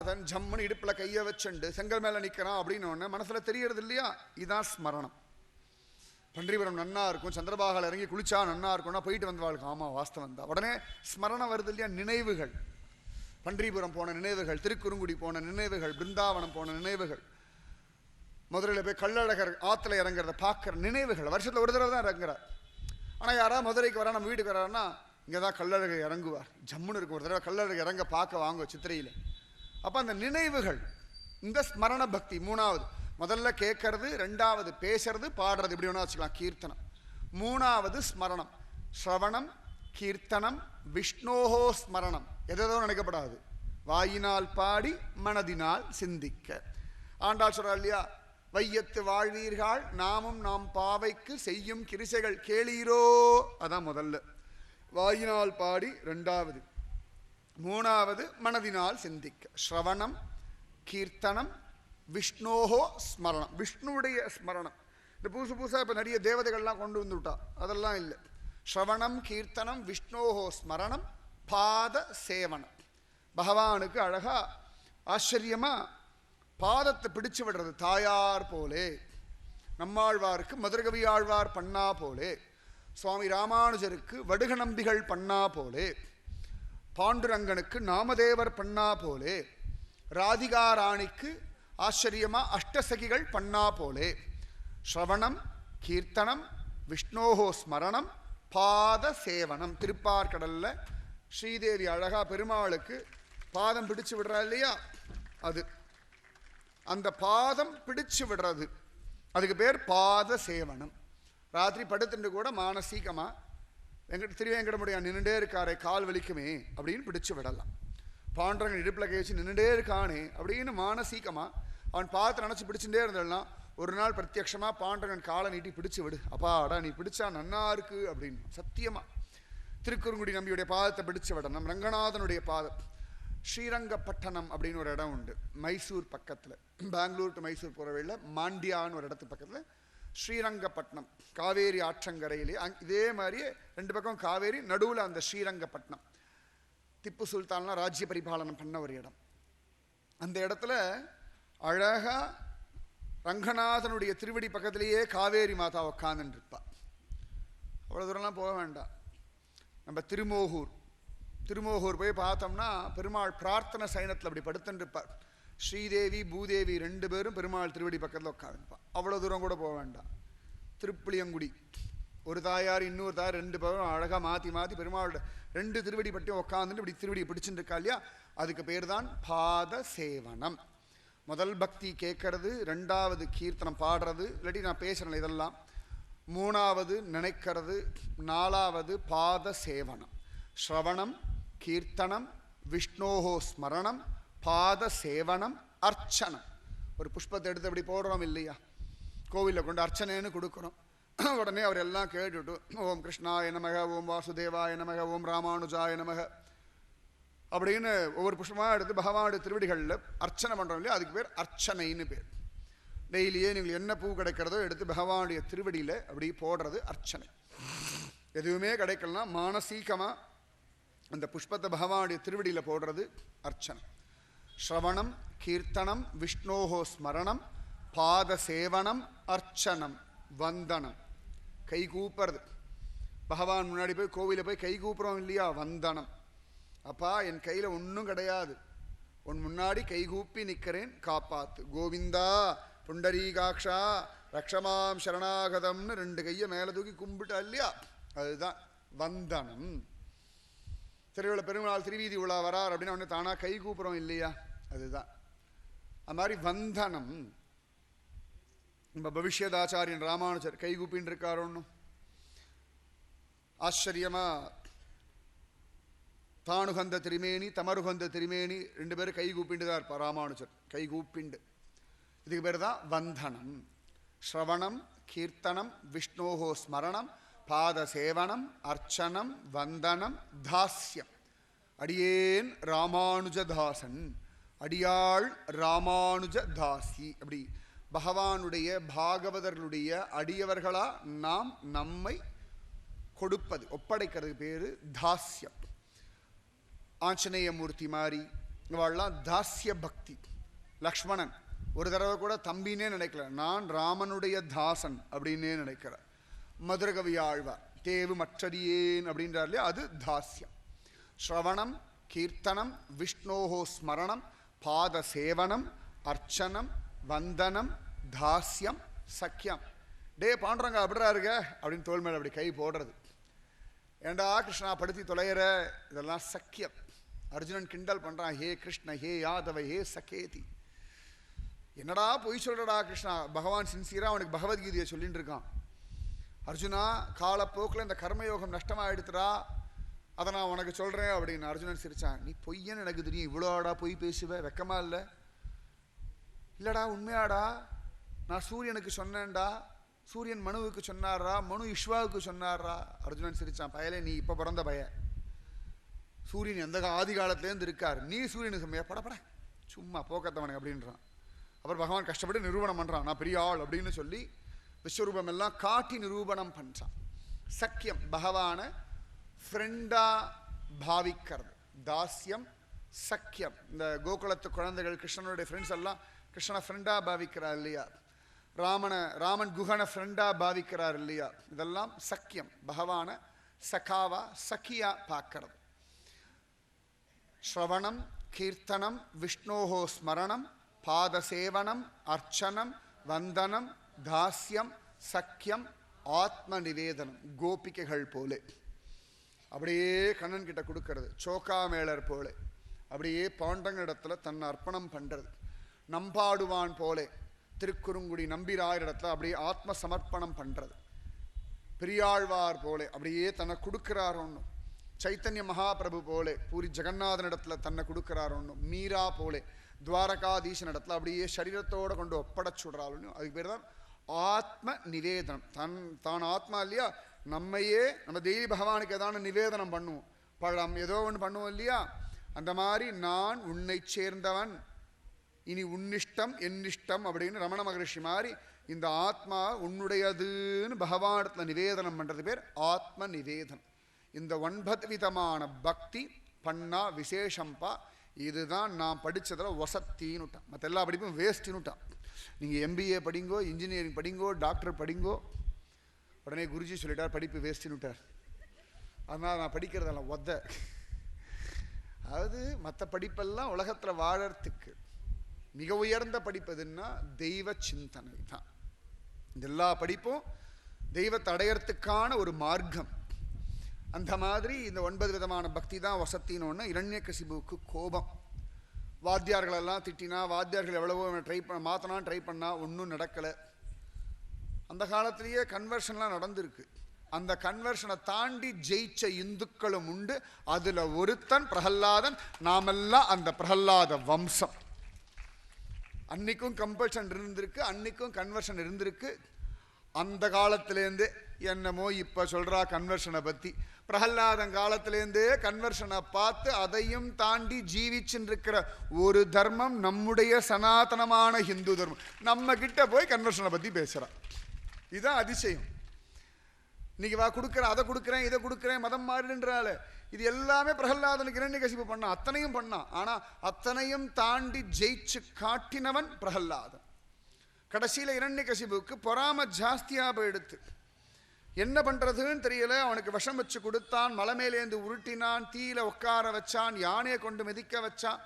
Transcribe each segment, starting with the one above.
ரங்கநாதன் ஜம்முன்னு இடுப்புல கையை வச்சுண்டு செங்கல் மேல நிற்கிறான் அப்படின்னு ஒன்று மனசுல தெரியறது இல்லையா? இதான் ஸ்மரணம். பன்றிபுரம் நன்னா இருக்கும், சந்திரபாகால் இறங்கி குளிச்சா நன்னா இருக்கும்னா போயிட்டு வந்தவாளுக்கு ஆமாம் வாஸ்தவம் தான் உடனே ஸ்மரணம் வருது இல்லையா? நினைவுகள், பன்றிபுரம் போன நினைவுகள், திருக்குறுங்குடி போன நினைவுகள், பிருந்தாவனம் போன நினைவுகள், மதுரையில் போய் கள்ளழகர் ஆற்றுல இறங்குறத பார்க்குற நினைவுகள். வருஷத்தில் ஒரு தடவை தான் இறங்குறார். ஆனால் யாராவது மதுரைக்கு வரா, நம்ம வீட்டுக்கு வராருன்னா இங்கே தான் கள்ளழகர் இறங்குவார், ஜம்முன்னு இருக்கும். ஒரு தடவை கள்ளழகர் இறங்க பார்க்க வாங்க சித்திரையில். அப்போ அந்த நினைவுகள் இந்த ஸ்மரண பக்தி. மூணாவது, முதல்ல கேட்கறது, ரெண்டாவது பேசுறது, பாடுறது, இப்படி ஒன்றா வச்சுக்கலாம் கீர்த்தனம். மூணாவது ஸ்மரணம், ஸ்ரவணம், கீர்த்தனம், விஷ்ணோஹோ ஸ்மரணம். எதோ நினைக்கப்படாது, வாயினால் பாடி மனதினால் சிந்திக்க. ஆண்டாள் சொல்றாள் இல்லையா, வையத்து வாழ்வீர்கள் நாமும் நாம் பாவைக்கு செய்யும் கிரிசைகள் கேளீரோ. அதான் முதல்ல வாயினால் பாடி, ரெண்டாவது, மூணாவது மனதினால் சிந்திக்க. ஸ்ரவணம், கீர்த்தனம், விஷ்ணோஹோ ஸ்மரணம், விஷ்ணுவுடைய ஸ்மரணம். இந்த புதுசாக இப்போ நிறைய தேவதைகள்லாம் கொண்டு வந்து விட்டா, அதெல்லாம் இல்லை. ஸ்ரவணம், கீர்த்தனம், விஷ்ணோஹோ ஸ்மரணம், பாத சேவனம். பகவானுக்கு அழகா ஆச்சரியமா பாதத்தை பிடிச்சு விடுறது. தாயார் போலே நம்மாழ்வாருக்கு மதுரகவி ஆழ்வார் பண்ணா போலே, சுவாமி ராமானுஜருக்கு வடுக நம்பிகள் பண்ணா போலே, பாண்டுரங்கனுக்கு நாமதேவர் பண்ணா போலே, ராதிகா ராணிக்கு ஆச்சரியமா அஷ்டசகிகள் பண்ணா போலே. ஸ்ரவணம், கீர்த்தனம், விஷ்ணோஹோ ஸ்மரணம், பாத சேவனம். திருப்பார்கடல்ல ஸ்ரீதேவி அழகா பெருமாளுக்கு பாதம் பிடிச்சு விடுறா இல்லையா, அது அந்த பாதம் பிடிச்சு விடுறது, அதுக்கு பேர் பாத சேவனம். ராத்திரி படுத்துட்டு கூட மானசீகமா திருவேங்கடமுடியான் நின்றுட்டே இருக்காரே கால் வலிக்குமே அப்படின்னு பிடிச்சு விடலாம். பாண்டரங்கன் இடுப்பில் கேச்சு நின்றுட்டே இருக்கானே அப்படின்னு மானசீகமா அவன் பார்த்து நினச்சி பிடிச்சுட்டே இருந்தெல்லாம் ஒரு நாள் பிரத்யட்சமா பாண்டரங்கன் காலை நீட்டி பிடிச்சு விடு, அப்பாடா நீ பிடிச்சா நன்னா இருக்கு அப்படின்னு. சத்தியமா திருக்குறுங்குடி நம்பியுடைய பாதத்தை பிடிச்சு விடணும். ரங்கநாதனுடைய பாதம். ஸ்ரீரங்கப்பட்டணம் அப்படின்னு ஒரு இடம் உண்டு மைசூர் பக்கத்தில், பெங்களூர் டு மைசூர் போகிற வழியில் மாண்டியான்னு ஒரு இடத்து பக்கத்தில் ஸ்ரீரங்கப்பட்டினம், காவேரி ஆற்றங்கரையிலே. இதே மாதிரியே ரெண்டு பக்கம் காவேரி, நடுவில் அந்த ஸ்ரீரங்கப்பட்டினம். திப்பு சுல்தான்லாம் ராஜ்ய பரிபாலனம் பண்ண ஒரு இடம். அந்த இடத்துல அழகா ரங்கநாதனுடைய திருவடி பக்கத்திலேயே காவேரி மாதா உட்காந்துட்டு இருப்பா. அவ்வளோ தூரம்லாம் போக வேண்டாம். நம்ம திருமோகூர் போய் பார்த்தோம்னா பெருமாள் பிரார்த்தனை சைனத்தில் அப்படி படுத்துட்டு இருப்பார். ஸ்ரீதேவி பூதேவி ரெண்டு பேரும் பெருமாள் திருவடி பக்கத்தில் உட்காந்துருப்பாள். அவ்வளோ தூரம் கூட போக வேண்டாம். திருப்புளியங்குடி ஒரு தாயார் இன்னொரு தாயார் ரெண்டு பேரும் அழகாக மாற்றி மாற்றி பெருமாளோட ரெண்டு திருவடி பட்டியும் உட்காந்துட்டு இப்படி திருவடியை பிடிச்சுட்டு இருக்கா இல்லையா, அதுக்கு பேர் தான் பாத சேவனம். முதல் பக்தி கேட்கறது, ரெண்டாவது கீர்த்தனம் பாடுறது, இல்லாட்டி நான் பேசுகிறேன் இதெல்லாம், மூணாவது நினைக்கிறது, நாலாவது பாத சேவனம். ஸ்ரவணம், கீர்த்தனம், விஷ்ணோஹோ ஸ்மரணம், பாத சேவனம், அர்ச்சனம். ஒரு புஷ்பத்தை எடுத்து அப்படி போடுறோம் இல்லையா, கோவிலில் கொண்டு அர்ச்சனைன்னு கொடுக்குறோம். உடனே அவர் எல்லாம் கேட்டுட்டு ஓம் கிருஷ்ணாய நமக, ஓம் வாசுதேவாய நமக, ஓம் ராமானுஜாய நமக அப்படின்னு ஒவ்வொரு புஷ்பமாக எடுத்து பகவானுடைய திருவடிகளில் அர்ச்சனை பண்ணுறோம் இல்லையா, அதுக்கு பேர் அர்ச்சனைன்னு பேர். டெய்லியே நீங்கள் என்ன பூ கிடைக்கிறதோ எடுத்து பகவானுடைய திருவடியில் அப்படி போடுறது அர்ச்சனை. எதுவுமே கிடைக்கலனா மானசீகமாக அந்த புஷ்பத்தை பகவானுடைய திருவடியில் போடுறது அர்ச்சனை. ஸ்ரவணம், கீர்த்தனம், விஷ்ணோஹோ ஸ்மரணம், பாத சேவனம், அர்ச்சனம், வந்தனம். கை கூப்புறது, பகவான் முன்னாடி போய் கோவிலில் போய் கை கூப்புறோம் இல்லையா, வந்தனம். அப்பா என் கையில் ஒன்றும் கிடையாது, உன் முன்னாடி கைகூப்பி நிற்கிறேன், காப்பாத்து கோவிந்தா புண்டரீகாட்சா ரக்ஷமாம் சரணாகதம்னு ரெண்டு கையை மேலே தூக்கி கும்பிட்டா இல்லையா, அதுதான் வந்தனம். திருவிழா பெருமாள் திருவீதி உலா வரார் அப்படின்னா ஒன்று தானாக கை கூப்புறோம் இல்லையா, அதுதான் அது மாதிரி வந்தனம். நம்ம பவிஷ்யதாச்சாரியன் ராமானுஜர் கை கூப்பின்னு இருக்கார். ஒன்றும் ஆச்சரியமா தானுகந்த திருமேனி தமருகந்த திருமேனி ரெண்டு பேரும் கை கூப்பிண்டு தான் இருப்பார் ராமானுஜர், கை கூப்பிண்டு. இதுக்கு பேர் தான் வந்தனம். ஸ்ரவணம், கீர்த்தனம், விஷ்ணோஹோ ஸ்மரணம், பாத சேவனம், அர்ச்சனம், வந்தனம், தாஸ்யம். அடியேன் ராமானுஜதாசன், அடியாள் ராமானுஜதாசி. அப்படி பகவானுடைய பாகவதர்களுடைய அடியவர்களா நாம் நம்மை கொடுப்பது, ஒப்படைக்கிறது பேரு தாஸ்யம். ஆஞ்சநேயமூர்த்தி மாதிரி, இவாள்லாம் தாஸ்ய பக்தி. லக்ஷ்மணன் ஒரு தடவை கூட தம்பினே நினைக்கல, நான் ராமனுடைய தாசன் அப்படின்னே நினைக்கிறார். மதுரகவி ஆழ்வார் தேவு மற்றறியேன் அப்படின்றார் இல்லையா, அது தாஸ்யம். ஸ்ரவணம் கீர்த்தனம் விஷ்ணோஹோ ஸ்மரணம் பாத சேவனம் அர்ச்சனம் வந்தனம் தாஸ்யம் சக்கியம். டே பாண்டுறங்க அப்படிடா இருக்க அப்படின்னு தோல் மேல அப்படி கை போடுறது. ஏண்டா கிருஷ்ணா படுத்தி தொலைகிற, இதெல்லாம் சக்கியம். அர்ஜுனன் கிண்டல் பண்றான், ஹே கிருஷ்ண ஹே யாதவ ஹே சகேதி. என்னடா பொய் சொல்றடா கிருஷ்ணா. பகவான் சின்சியரா அவனுக்கு பகவத்கீதையை சொல்லிட்டு இருக்கான். அர்ஜுனா காலப்போக்கில் இந்த கர்மயோகம் நஷ்டமாயிடுத்துடா, அதை நான் உனக்கு சொல்றேன் அப்படின்னு. அர்ஜுனன் சிரிச்சான், நீ பொய்யன்னு எனக்கு தெரியும், இவ்வளோடா பொய் பேசுவ, வெக்கமா இல்லை? இல்லடா உண்மையாடா, நான் சூரியனுக்கு சொன்னேன்டா, சூரியன் மனுவுக்கு சொன்னாரா, மனு இஷ்வாவுக்கு சொன்னாரா. அர்ஜுனன் சிரிச்சான், பயலே நீ இப்போ பிறந்த பய, சூரியன் எந்த ஆதி காலத்திலேருந்து இருக்கார், நீ சூரியனுக்கு சமையா படப்பட சும்மா போக்கத்தவனுக்கு அப்படின்றான். அப்புறம் பகவான் கஷ்டப்பட்டு நிரூபணம் பண்றான், நான் பெரிய ஆள் அப்படின்னு சொல்லி விஸ்வரூபம் எல்லாம் காட்டி நிரூபணம் பண்றான். சக்கியம் பகவான ஃப்ரெண்டா பாவிக்கிறது தாஸ்யம் சக்கியம். இந்த கோகுலத்து குழந்தைகள் கிருஷ்ணனுடைய ஃப்ரெண்ட்ஸ் எல்லாம் கிருஷ்ணனை ஃப்ரெண்டா பாவிக்கிறார் இல்லையா, ராமன் குஹனை ஃப்ரெண்டா பாவிக்கிறார் இல்லையா, இதெல்லாம் சக்கியம். பகவான சகாவா சக்கியா பார்க்கறது. ஸ்ரவணம் கீர்த்தனம் விஷ்ணோஹோ ஸ்மரணம் பாதசேவனம் அர்ச்சனம் வந்தனம் தாஸ்யம் சக்கியம் ஆத்ம நிவேதனம். கோபிகைகள் போலே அப்படியே கண்ணன் கிட்ட கொடுக்கறது, சோக்கா மேளர் போலே அப்படியே பாண்டங்க இடத்துல தன்னை அர்ப்பணம் பண்றது. நம்பாடுவான் போலே திருக்குறுங்குடி நம்பிராயர் இடத்துல அப்படியே ஆத்ம சமர்ப்பணம் பண்றது. பெரியாழ்வார் போலே அப்படியே தன்னை கொடுக்கிறார் ஒன்றும். சைத்தன்ய மகாபிரபு போலே பூரி ஜெகநாதன் இடத்துல தன்னை கொடுக்கிறார் ஒன்றும். மீரா போலே துவாரகாதீசன் இடத்துல அப்படியே சரீரத்தோடு கொண்டு ஒப்படைச்சுடுறாள்னு. அதுக்கு பேர் தான் ஆத்ம நிவேதனம். தான் ஆத்மா இல்லையா, நம்மையே நம்ம டெய்லி பகவானுக்கு ஏதான நிவேதனம் பண்ணுவோம், பழம் ஏதோ ஒன்று பண்ணுவோம் இல்லையா. அந்த மாதிரி நான் உன்னை சேர்ந்தவன், இனி உன்னிஷ்டம் என்னிஷ்டம் அப்படின்னு ரமண மகரிஷி மாதிரி இந்த ஆத்மா உன்னுடையதுன்னு பகவானத்துல நிவேதனம் பண்றது பேர் ஆத்ம நிவேதனம். இந்த 9 விதமான பக்தி பண்ணா விசேஷம்பா. இதுதான் நான் படித்ததில் வசத்தின்னு விட்டான். மற்ற எல்லா படிப்பும் வேஸ்ட்டுன்னு விட்டான். நீங்கள் எம்பிஏ படிங்கோ, இன்ஜினியரிங் படிங்கோ, டாக்டர் படிங்கோ, உடனே குருஜி சொல்லிட்டார் படிப்பு வேஸ்ட்டுன்னு விட்டார். அதனால் நான் படிக்கிறதெல்லாம் ஒத்த. அதாவது மற்ற படிப்பெல்லாம் உலகத்தில் வாழறதுக்கு மிக உயர்ந்த படிப்பதுன்னா தெய்வ சிந்தனை தான். இந்த எல்லா படிப்பும் தெய்வத்தை அடையறதுக்கான ஒரு மார்க்கம். அந்த மாதிரி இந்த 9 விதமான பக்தி தான் வசத்தின்னு ஒன்று. இரண்யகசிபுவுக்கு கோபம். வாத்தியார்களெல்லாம் திட்டினா, வாத்தியார்கள் எவ்வளவோ மாற்றலாம் ட்ரை பண்ணால் ஒன்றும் நடக்கலை. அந்த காலத்திலேயே கன்வர்ஷன்லாம் நடந்திருக்கு. அந்த கன்வர்ஷனை தாண்டி ஜெயிச்ச இந்துக்களும் உண்டு. அதில் ஒருத்தன் பிரகல்லாதன். நாமெல்லாம் அந்த பிரகல்லாத வம்சம். அன்னைக்கும் கம்பல்ஷன் இருந்திருக்கு, அன்னைக்கும் கன்வர்ஷன் இருந்திருக்கு. அந்த காலத்திலேருந்து என்னமோ இப்போ சொல்கிறா கன்வர்ஷனை பற்றி. பிரகல்லாதன் காலத்திலேருந்தே கன்வர்ஷனை பார்த்து அதையும் தாண்டி ஜீவிச்சுன்னு இருக்கிற ஒரு தர்மம் நம்முடைய சனாதனமான ஹிந்து தர்மம். நம்ம கிட்ட போய் கன்வர்ஷனை பற்றி பேசுகிறான். இதுதான் அதிசயம். இன்னைக்கு வா கொடுக்குறேன், அதை கொடுக்குறேன், இதை கொடுக்குறேன், மதம் மாறிடுன்றால. இது எல்லாமே பிரகல்லாதனுக்கு இரண்யகசிபு பண்ணான், அத்தனையும் பண்ணான். ஆனால் அத்தனையும் தாண்டி ஜெயிச்சு காட்டினவன் பிரகல்லாதன். கடைசியில் இரண்யகசிபுக்கு பொறாம ஜாஸ்தியாக போயிடுத்து. என்ன பண்ணுறதுன்னு தெரியல. அவனுக்கு விஷம் வச்சு கொடுத்தான், மலை மேலேந்து உருட்டினான், தீயில உட்கார வச்சான், யானையை கொண்டு மிதிக்க வச்சான்,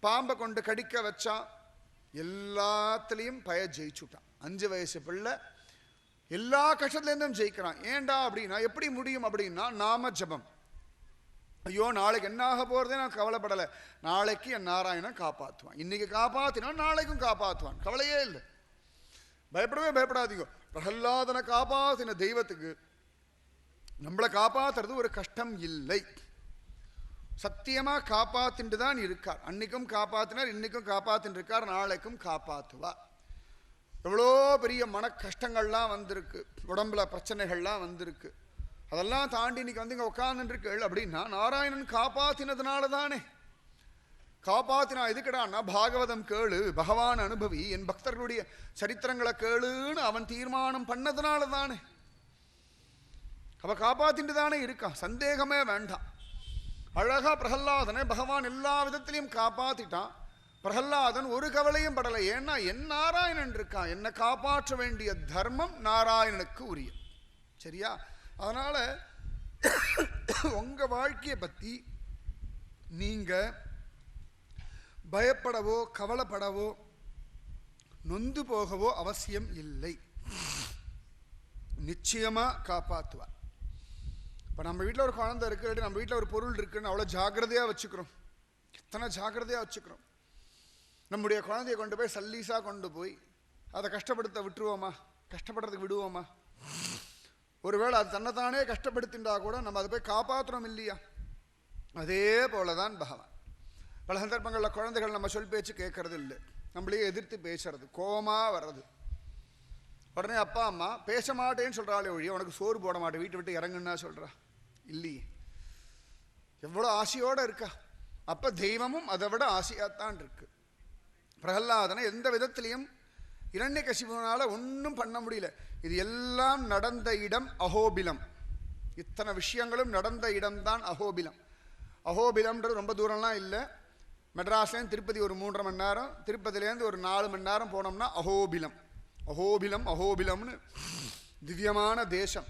பாம்பை கொண்டு கடிக்க வச்சான். எல்லாத்துலேயும் ஜெயிச்சுட்டான். 5 வயசு பிள்ளை எல்லா கஷ்டத்துலேருந்தும் ஜெயிக்கிறான். ஏண்டா அப்படின்னா எப்படி முடியும் அப்படின்னா நாம ஜபம். ஐயோ நாளைக்கு என்ன ஆக போகிறதே நான் கவலைப்படலை, நாளைக்கு என் நாராயணன் காப்பாற்றுவான். இன்னைக்கு காப்பாற்றினான், நாளைக்கும் காப்பாற்றுவான், கவலையே இல்லை. பயப்படவே பயப்படாதீங்க. பிரகல்லாதனை காப்பாத்தின தெய்வத்துக்கு நம்மளை காப்பாத்துறது ஒரு கஷ்டம் இல்லை. சத்தியமா காப்பாத்திட்டு தான் இருக்கார். அன்னைக்கும் காப்பாத்தினார், இன்னைக்கும் காப்பாத்தின்னு இருக்கார், நாளைக்கும் காப்பாற்றுவார். எவ்வளோ பெரிய மன கஷ்டங்கள்லாம் வந்திருக்கு, உடம்புல பிரச்சனைகள்லாம் வந்திருக்கு. அதெல்லாம் தாண்டி இன்னைக்கு வந்து இங்கே உட்காந்துருக்கீள் அப்படின்னா நாராயணன் காப்பாத்தினதுனால தானே. காப்பாத்தினா எதுக்கடான்னா பாகவதம் கேளு, பகவான் அனுபவி, என் பக்தர்களுடைய சரித்திரங்களை கேளுன்னு அவன் தீர்மானம் பண்ணதுனால தானே. அவ காப்பாத்திட்டு தானே இருக்கான், சந்தேகமே வேண்டாம். அழகா பிரகல்லாதனை பகவான் எல்லா விதத்திலையும் காப்பாத்திட்டான். பிரகல்லாதன் ஒரு கவலையும் படலை. ஏன்னா என் நாராயணன் இருக்கான், என்னை காப்பாற்ற வேண்டிய தர்மம் நாராயணனுக்கு உரிய. சரியா? அதனால உங்க வாழ்க்கையை பத்தி நீங்க பயப்படவோ கவலைப்படவோ நொந்து போகவோ அவசியம் இல்லை. நிச்சயமா காப்பாற்றுவார். இப்போ நம்ம வீட்டில் ஒரு குழந்தை இருக்கு, நம்ம வீட்டில் ஒரு பொருள் இருக்குன்னு அவ்வளோ ஜாக்கிரதையாக வச்சுக்கிறோம். எத்தனை ஜாக்கிரதையாக வச்சுக்கிறோம். நம்முடைய குழந்தைய கொண்டு போய் சல்லீஸாக கொண்டு போய் அதை கஷ்டப்படுத்த விட்டுருவோமா? கஷ்டப்படுறதுக்கு விடுவோமா? ஒருவேளை அது தன்னைத்தானே கஷ்டப்படுத்தின்றா கூட நம்ம அதை போய் காப்பாற்றுறோம் இல்லையா? அதே போல தான் பகவான். பல சந்தர்ப்பங்களில் குழந்தைகள் நம்ம சொல் பேச்சு கேட்கறது இல்லை, நம்மளையே எதிர்த்து பேசுறது, கோபமாக வர்றது. உடனே அப்பா அம்மா பேச மாட்டேன்னு சொல்கிறாளே ஒழிய உனக்கு சோறு போட மாட்டேன், வீட்டை விட்டு இறங்குன்னா சொல்கிறா இல்லையே. எவ்வளோ ஆசையோடு இருக்கா. அப்போ தெய்வமும் அதை விட ஆசையாகத்தான் இருக்கு. பிரகல்லாதனை எந்த விதத்திலையும் இரண்யகசிபுவினால ஒன்றும் பண்ண முடியல. இது எல்லாம் நடந்த இடம் அஹோபிலம். இத்தனை விஷயங்களும் நடந்த இடம்தான் அஹோபிலம். அஹோபிலம்ன்றது ரொம்ப தூரம்லாம் இல்லை. மெட்ராஸ்லேருந்து திருப்பதி ஒரு 3.5 மணி நேரம், திருப்பதிலேருந்து ஒரு 4 மணி நேரம் போனோம்னா அஹோபிலம். அஹோபிலம் அஹோபிலம்னு திவ்யமான தேசம்.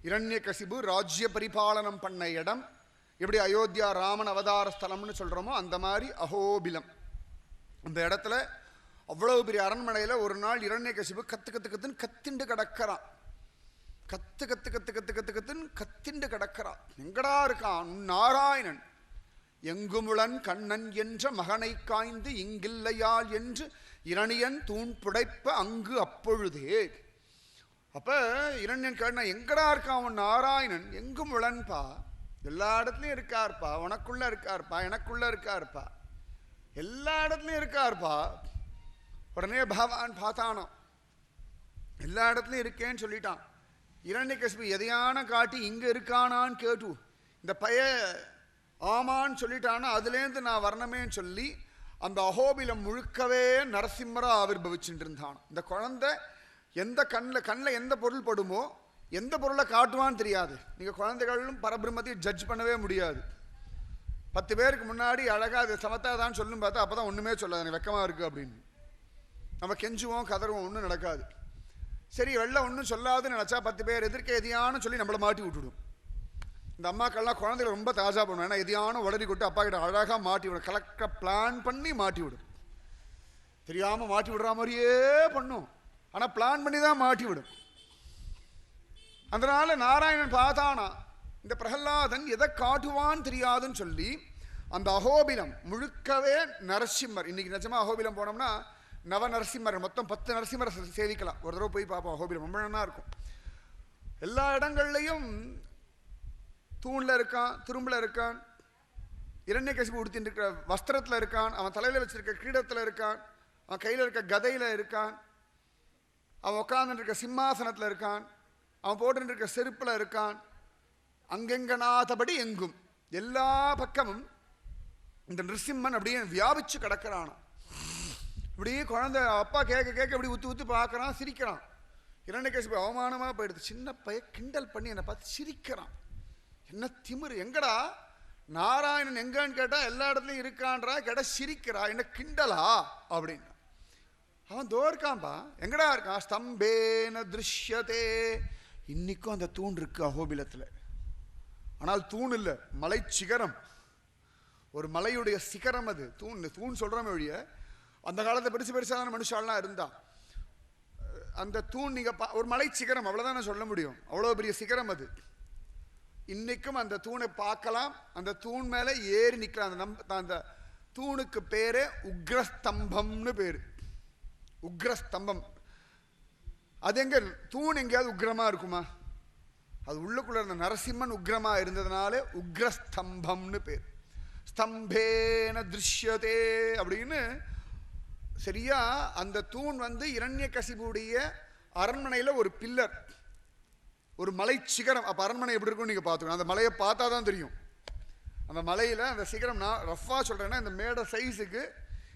இரண்யகசிபு ராஜ்ய பரிபாலனம் பண்ண இடம். எப்படி அயோத்தியா ராமன் அவதார ஸ்தலம்னு சொல்கிறோமோ அந்த மாதிரி அஹோபிலம். அந்த இடத்துல அவ்வளவு பெரிய அரண்மனையில் ஒரு நாள் இரண்யகசிபு கத்துன்னு கத்திண்டு கிடக்கிறான். கத்துன்னு கத்திண்டு கிடக்கிறான். எங்கடா இருக்கான் நாராயணன்? எங்குமுளன் கண்ணன் என்ற மகனை காய்ந்து இங்கில்லையால் என்று இரணியன் தூண் புடைப்ப அங்கு அப்பொழுதே. அப்ப இரண்யன் கேட்டான், எங்கடா இருக்கான் அவன் நாராயணன்? எங்குமுளன்பா, எல்லா இடத்துலையும் இருக்காருப்பா, உனக்குள்ள இருக்காருப்பா, எனக்குள்ள இருக்காருப்பா, எல்லா இடத்துலையும் இருக்காருப்பா. உடனே பகவான் பார்த்தானோ, எல்லா இடத்துலையும் இருக்கேன்னு சொல்லிட்டான். இரண்யகசிபு எதையான காட்டி இங்கே இருக்கானான்னு கேட்டு இந்த பைய ஆமான்னு சொல்லிட்டானா அதுலேருந்து நான் வரணுமேன்னு சொல்லி அந்த அஹோபிலம் முழுக்கவே நரசிம்மரா ஆவிர்பவிச்சுட்டு இருந்தான். இந்த குழந்தை எந்த கண்ணில் எந்த பொருள் படுமோ எந்த பொருளை காட்டுவான்னு தெரியாது. நீங்கள் குழந்தைகளும் பரபிரம்மத்தையும் ஜட்ஜ் பண்ணவே முடியாது. 10 பேருக்கு முன்னாடி அழகாக அது சமத்தாதான்னு சொல்லும் பார்த்தா அப்போ தான் ஒன்றுமே சொல்லாது, எனக்கு வெக்கமாக இருக்குது அப்படின்னு. நம்ம கெஞ்சுவோம் கதறுவோம், ஒன்றும் நடக்காது. சரி வெளில ஒன்றும் சொல்லாதுன்னு நினச்சா 10 பேர் எதிர்க்க எதியானு சொல்லி நம்மளை மாட்டி விட்டுடும். இந்த அம்மாக்கள்லாம் குழந்தைகள் ரொம்ப தாஜா பண்ணுவோம். ஏன்னா எதியான உளறி கொட்டு அப்பா கிட்ட அழகாக மாட்டி விடும். கலக்க பிளான் பண்ணி மாட்டி விடும். தெரியாமல் மாட்டி விடுற மாதிரியே பண்ணும், ஆனால் பிளான் பண்ணி தான் மாட்டி விடும். அதனால நாராயணன் பார்த்தானா இந்த பிரகல்லாதன் எதை காட்டுவான்னு தெரியாதுன்னு சொல்லி அந்த அஹோபிலம் முழுக்கவே நரசிம்மர். இன்னைக்கு நிஜமா அஹோபிலம் போனோம்னா நவ நரசிம்மர் மொத்தம் 10 நரசிம்மரை சேவிக்கலாம். ஒரு தடவை போய் பார்ப்போம். அஹோபிலம் ரொம்ப நல்லா இருக்கும். எல்லா இடங்கள்லையும் தூணில் இருக்கான், துரும்பில் இருக்கான், இரண்யகசிபு உடுத்தின்னு இருக்கிற வஸ்திரத்தில் இருக்கான், அவன் தலையில் வச்சிருக்க கிரீடத்தில் இருக்கான், அவன் கையில் இருக்க கதையில் இருக்கான், அவன் உட்கார்ந்துட்டு இருக்க சிம்மாசனத்தில் இருக்கான், அவன் போட்டு இருக்க செருப்பில் இருக்கான். அங்கெங்கனாதபடி எங்கும் எல்லா பக்கமும் இந்த நிருசிம்மன் அப்படியே வியாபிச்சு கிடக்கிறான். இப்படியே குழந்தை அப்பா கேட்க இப்படி ஊத்து பார்க்கறான், சிரிக்கிறான். இரண்யகசிபு அவமானமாக போயிடுது. சின்ன பையன் கிண்டல் பண்ணி என்னை பார்த்து சிரிக்கிறான். என்ன திமிரு, எங்கடா நாராயணன் எங்கன்னு கேட்டா எல்லா இடத்துலையும் இருக்கான்றா, கேட்டா சிரிக்கிறா, என்ன கிண்டலா அப்படின்னு. அவன் தோர்க்கான்பா, எங்கடா இருக்கான்? ஸ்தம்பேன திருஷ்யதே. இன்னைக்கும் அந்த தூண் இருக்கு அஹோபிலத்தில். ஆனால் தூண் இல்லை, மலை சிகரம். ஒரு மலையுடைய சிகரம் அது. தூண் சொல்றோமே ஒழிய அந்த காலத்தை பெருசான மனுஷாலாம் இருந்தா அந்த தூண் நீங்க ஒரு மலை சிகரம் அவ்வளவுதான் நான் சொல்ல முடியும். அவ்வளவு பெரிய சிகரம் அது. இன்னைக்கும் அந்த தூணை பார்க்கலாம். அந்த தூண் மேல ஏறி நிற்கலாம். அந்த தூணுக்கு பேரே உக்ரஸ்தம்பம்னு பேரு. உக்ரஸ்தம்பம். அது எங்க தூண் எங்கேயாவது உக்ரமா இருக்குமா? அது உள்ளுக்குள்ள இருந்த நரசிம்மன் உக்ரமா இருந்ததுனாலே உக்ரஸ்தம்பம்னு பேர். ஸ்தம்பேன திருஷ்யதே அப்படின்னு சரியா. அந்த தூண் இரண்யகசிபுடைய அரண்மனையில ஒரு பில்லர், ஒரு மலை சிகரம். அப்ப அரண்மனை எப்படி இருக்கும் நீங்க பார்த்துக்கணும். அந்த மலையை பார்த்தா தான் தெரியும். அந்த மலையில அந்த சிகரம், நான் ரஃபா சொல்றேன்னா இந்த மேடை சைஸுக்கு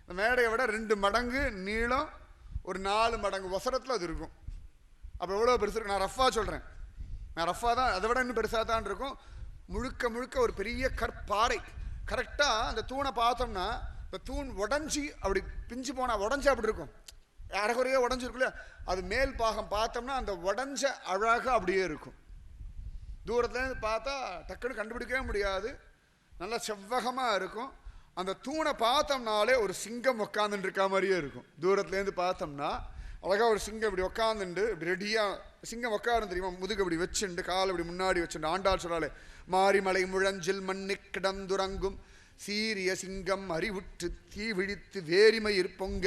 இந்த மேடையை விட 2 மடங்கு நீளம், ஒரு 4 மடங்கு வசரத்தில் அது இருக்கும். அப்போ எவ்வளோ பெருசு இருக்கு? நான் ரஃபா சொல்றேன். நான் ரஃபா தான், அதை விட இன்னும் பெருசாக தான் இருக்கும். முழுக்க முழுக்க ஒரு பெரிய கற்பாறை. கரெக்டாக அந்த தூணை பார்த்தோம்னா இந்த தூண் உடஞ்சி அப்படி பிஞ்சு போனால் உடஞ்சி அப்படி இருக்கும், அரைக்குறையாக உடஞ்சிருக்குல்ல, அது மேல் பாகம் பார்த்தோம்னா அந்த உடஞ்ச அழகாக அப்படியே இருக்கும். தூரத்துலேருந்து பார்த்தா டக்குன்னு கண்டுபிடிக்கவே முடியாது, நல்லா செவ்வகமாக இருக்கும். அந்த தூணை பார்த்தோம்னாலே ஒரு சிங்கம் உட்காந்துட்டு இருக்க மாதிரியே இருக்கும். தூரத்துலேருந்து பார்த்தோம்னா அழகாக ஒரு சிங்கம் இப்படி உட்காந்துண்டு இப்படி ரெடியாக சிங்கம் உட்காரும் தெரியுமா, முதுகு இப்படி வச்சுண்டு காலை இப்படி முன்னாடி வச்சுண்டு. ஆண்டாள் சொல்லாலே மாரிமலை முழஞ்சில் மண்ணி கிடந்துறங்கும் சீரிய சிங்கம் அறிவுற்று தீ விழித்து வேரிமயிர் பொங்க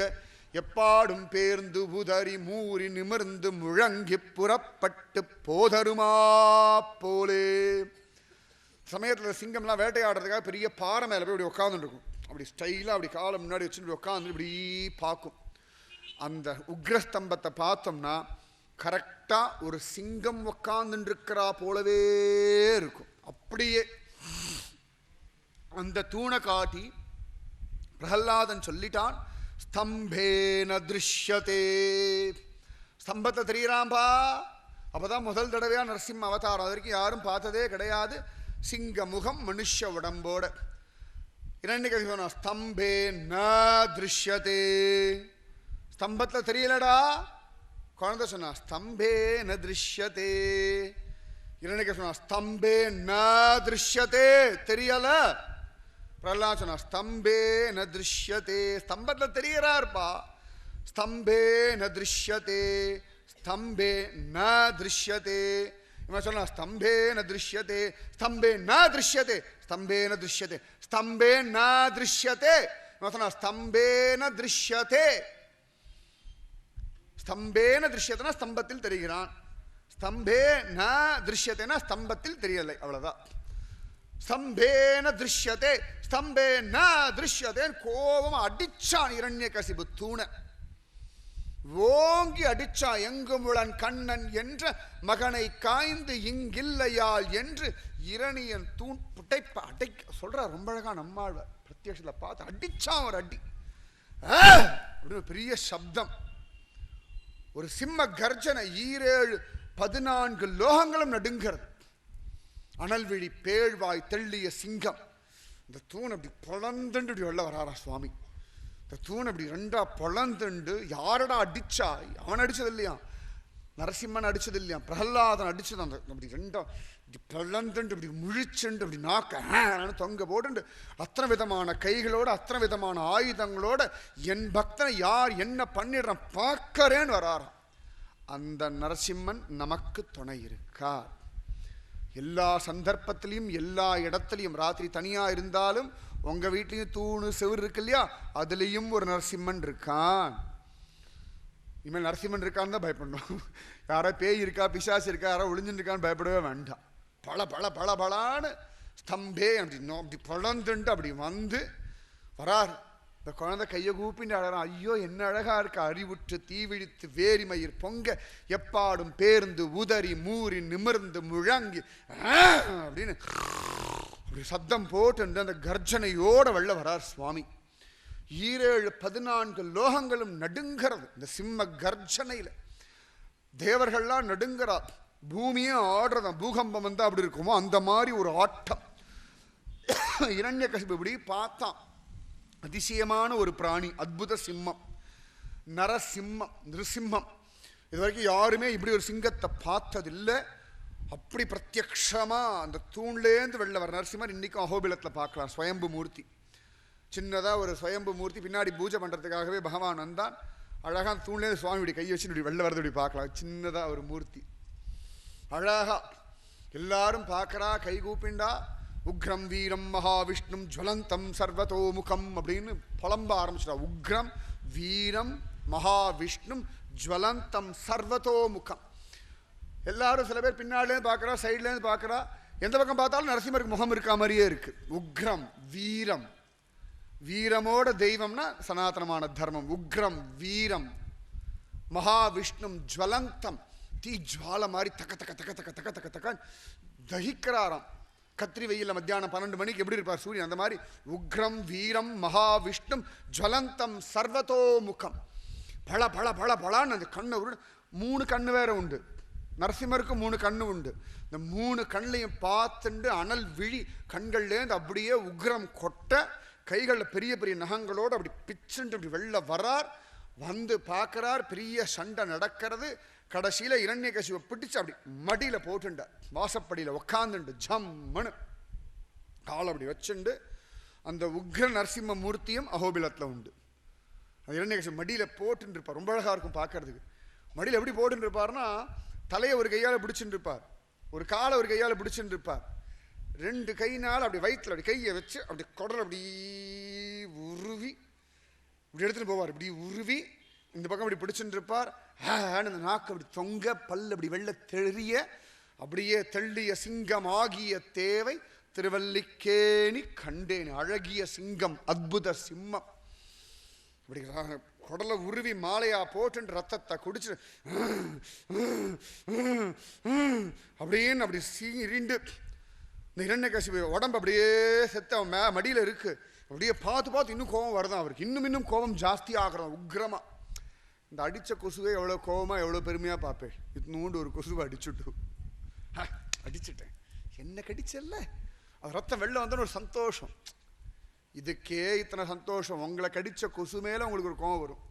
எப்பாடும் பேர்ந்து உதறி மூறி நிமிர்ந்து முழங்கி புறப்பட்டு போதருமா போலே. சமயத்தில் சிங்கம்லாம் வேட்டையாடுறதுக்காக பெரிய பாறை மேலே போய் இப்படி உட்காந்துருக்கும். அப்படி ஸ்டைலாக அப்படி காலை முன்னாடி வச்சுட்டு உட்காந்து இப்படி பார்க்கும். அந்த உக்ரஸ்தம்பத்தை பார்த்தோம்னா கரெக்டாக ஒரு சிங்கம் உட்காந்துருக்கிறா போலவே இருக்கும். அப்படியே அந்த தூணை காட்டி பிரகல்லாதன் சொல்லிட்டான், ஸ்தம்பேன திருஷ்யதே. ஸ்தம்பத்தை தெரியறாம்பா. அப்போதான் முதல் தடவையாக நரசிம்ம அவதாரம். அது வரைக்கும் யாரும் பார்த்ததே கிடையாது. சிங்க முகம் மனுஷ உடம்போட. இரண்யகசிபு சொன்னா ஸ்தம்பே ந திருஷ்யதே. ஸ்தம்பத்தில் தெரியலடா. குழந்தை சொன்னா ஸ்தம்பே ந திருஷ்யதே. இரண்யகசிபு சொன்னா ஸ்தம்பே ந திருஷ்யதே, தெரியல. பிரகலாத் சொன்னா ஸ்தம்பே ந திருஷ்யதே. ஸ்தம்பத்தில் தெரியறாருப்பா. ஸ்தம்பே ந திருஷ்யதே, ஸ்தம்பே ந திருஷ்யதே. இவன் சொன்னா ஸ்தம்பே ந திருஷ்யதே, ஸ்தம்பே ந திருஷ்யதே, ஸ்தம்பே ந திருஷ்யதே, ஸ்தம்பே ந திருஷ்யதே. இவன் சொன்னா ஸ்தம்பே ந திருஷ்யதே. ஸ்தம்பேன திருஷ்யத்தைனா ஸ்தம்பத்தில் தெரிகிறான். ஸ்தம்பே ந திருஷ்யத்தைனா ஸ்தம்பத்தில் தெரியலை, அவ்வளவுதான். ஸ்தம்பேன திருஷ்யதே, ஸ்தம்பே ந திருஷ்யதே. கோபம் அடிச்சான் இரண்யகசிபு தூண. ஓங்கி அடிச்சா எங்குமுளன் கண்ணன் என்ற மகனை காய்ந்து இங்கில்லையால் என்று இரணியன் தூண் புட்டைப்ப அடைக்க சொல்ற. ரொம்ப அழகா நம்மாழ்வார் பிரத்யட்சத்துல பார்த்து அடிச்சான் ஒரு அடி. அப்படின்னு பெரிய சப்தம், ஒரு சிம்ம கர்ஜனை. 14 லோகங்களும் நடுங்கிறது. அனல்விழி பேழ்வாய் தெள்ளிய சிங்கம். இந்த தூண் அப்படி பொழந்துண்டு இப்படி வெளில வராரா சுவாமி. இந்த தூண் அப்படி ரெண்டா பொழந்துண்டு. யாரடா அடிச்சா? அவன் அடிச்சது இல்லையா, நரசிம்மன் அடிச்சது இல்லையா, பிரகல்லாதன் அடிச்சது. அந்த அப்படி ரெண்டா இப்படி பொழந்துண்டு இப்படி முழிச்சுண்டு அப்படி நாக்க தொங்க போட்டு அத்தனை விதமான கைகளோட அத்தனை விதமான ஆயுதங்களோட என் பக்தனை யார் என்ன பண்ணிடுறான் பார்க்கறேன்னு வராராம். அந்த நரசிம்மன் நமக்கு துணை இருக்கார். எல்லா சந்தர்ப்பத்திலையும் எல்லா இடத்துலையும். ராத்திரி தனியா இருந்தாலும் உங்க வீட்லயும் தூணு செவுரு இருக்கு இல்லையா, அதுலேயும் ஒரு நரசிம்மன் இருக்கான். இனிமேல் நரசிம்மன் இருக்கான்னு தான் பயப்படணும். யாரோ பேய் இருக்கா பிசாசு இருக்கா யாரோ ஒளிஞ்சுட்டு இருக்கான்னு பயப்படவே வேண்டாம். பல பல பல பலான்னு ஸ்தம்பே அப்படி பழந்துண்டு அப்படி வந்து வரார். இந்த குழந்தை கையை கூப்பின்னு அழகான். ஐயோ என்ன அழகா இருக்கா. அறிவுற்று தீவிழித்து வேரிமயிர் பொங்க எப்பாடும் பேர்ந்து உதறி மூறி நிமிர்ந்து முழங்கி அப்படின்னு அப்படி சத்தம் போட்டு அந்த கர்ஜனையோட வெள்ள வரார் சுவாமி. 14 லோகங்களும் நடுங்கிறது இந்த சிம்ம கர்ஜனையில. தேவர்கள்லாம் நடுங்கிறார். பூமியே ஆடுறதான். பூகம்பம் வந்தா அப்படி இருக்குமோ அந்த மாதிரி ஒரு ஆட்டம். இரண்யகசிபு இப்படி பார்த்தான். அதிசயமான ஒரு பிராணி, அத்புத சிம்மம், நரசிம்மம், நிருசிம்மம். இது வரைக்கும் யாருமே இப்படி ஒரு சிங்கத்தை பார்த்ததில்லை. அப்படி பிரத்யக்ஷமா அந்த தூண்லேருந்து வெளில வர நரசிம்மர் இன்னைக்கும் அஹோபிலத்தில் பார்க்கலாம். ஸ்வயம்பு மூர்த்தி, சின்னதாக ஒரு ஸ்வயம்பு மூர்த்தி. பின்னாடி பூஜை பண்ணுறதுக்காகவே பகவான் வந்தான். அழகாக தூண்லேருந்து சுவாமி இப்படி கை வச்சு இப்படி வெளில வரது இப்படி பார்க்கலாம். சின்னதாக ஒரு மூர்த்தி அழகா எல்லாரும் பார்க்கறா. கை கூப்பிண்டா. உக்ரம் வீரம் மகாவிஷ்ணும் ஜுவலந்தம் சர்வதோமுகம் அப்படின்னு புலம்ப ஆரம்பிச்சிட்டா. உக்ரம் வீரம் மகாவிஷ்ணும் ஜுவலந்தம் சர்வதோமுகம். எல்லாரும் சில பேர் பின்னாடிலேருந்து பார்க்குறா, சைட்லேருந்து பார்க்குறா. எந்த பக்கம் பார்த்தாலும் நரசிம்மருக்கு முகம் இருக்கா மாதிரியே இருக்கு. உக்ரம் வீரம், வீரமோட தெய்வம்னா சனாதனமான தர்மம். உக்ரம் வீரம் மகாவிஷ்ணும் ஜுவலந்தம், தீ ஜுவால மாதிரி தக்க தக்க தக்க தக்க தக்க தக்க தக்க தகிக்கிறாராம். கத்திரி வெயில்ல மத்தியானம் 12 மணிக்கு எப்படி இருப்பார் சூரியன், அந்த மாதிரி உக்ரம் வீரம் மகாவிஷ்ணும் ஜுவலந்தம் சர்வதோமுகம். பல பல பல பலான்னு அந்த கண்ணை 3 கண்ணு வேற உண்டு. நரசிம்மருக்கு 3 கண்ணு உண்டு. இந்த 3 கண்ணையும் பார்த்துண்டு அனல் விழி கண்கள்லேருந்து அப்படியே உக்ரம் கொட்ட, கைகளில் பெரிய பெரிய நகங்களோடு அப்படி பிச்சுண்டு அப்படி வெளில வரார். வந்து பார்க்குறார், பெரிய சண்டை நடக்கிறது. கடைசியில் இரண்யகசிவை பிடிச்சு அப்படி மடியில் போட்டுண்டார். வாசப்படியில் உக்காந்துண்டு ஜம்முன்னு காலை அப்படி வச்சுண்டு. அந்த உக்ர நரசிம்ம மூர்த்தியும் அஹோபிலத்தில் உண்டு. அந்த இரண்யகசிவு மடியில் போட்டுன்னு இருப்பார். ரொம்ப அழகாக இருக்கும் பார்க்கறதுக்கு. மடியில் எப்படி போட்டுன்னு இருப்பார்னா, தலையை ஒரு கையால் பிடிச்சுட்டு இருப்பார், ஒரு காலை ஒரு கையால் பிடிச்சுட்டு இருப்பார். 2 கையினால் அப்படி வயிற்றுல அப்படி கையை வச்சு அப்படி குடல் அப்படி உருவி இப்படி எடுத்துகிட்டு போவார். இப்படி உருவி இந்த பக்கம் அப்படி பிடிச்சுட்டு இருப்பார். அந்த நாக்கு அப்படி தொங்க, பல் அப்படி வெள்ள தெரிய, அப்படியே தெள்ளிய சிங்கம் ஆகிய தேவை திருவல்லிக்கேணி கண்டேன். அழகிய சிங்கம், அற்புத சிம்மம். அப்படி குடலை உருவி மாலையா போட்டு ரத்தத்தை குடிச்சு அப்படின்னு அப்படி சீரிண்டு இந்த இரண்யகசிபு உடம்பு அப்படியே செத்து அவன் மடியில் இருக்கு. அப்படியே பார்த்து இன்னும் கோபம் வருதான் அவருக்கு. இன்னும் கோபம் ஜாஸ்தி ஆகிறான் உக்ரமா. இந்த அடித்த கொசுவை எவ்வளோ கோபமாக எவ்வளோ பெருமையாக பார்ப்பேன். இன்னுண்டு ஒரு கொசுவை அடிச்சுட்டு அடிச்சுட்டேன், என்ன கடிச்சல்ல, அது ரத்தம் வெளில வந்தோன்னு ஒரு சந்தோஷம். இதுக்கே இத்தனை சந்தோஷம். உங்களை கடித்த கொசு மேலே உங்களுக்கு ஒரு கோபம் வரும்.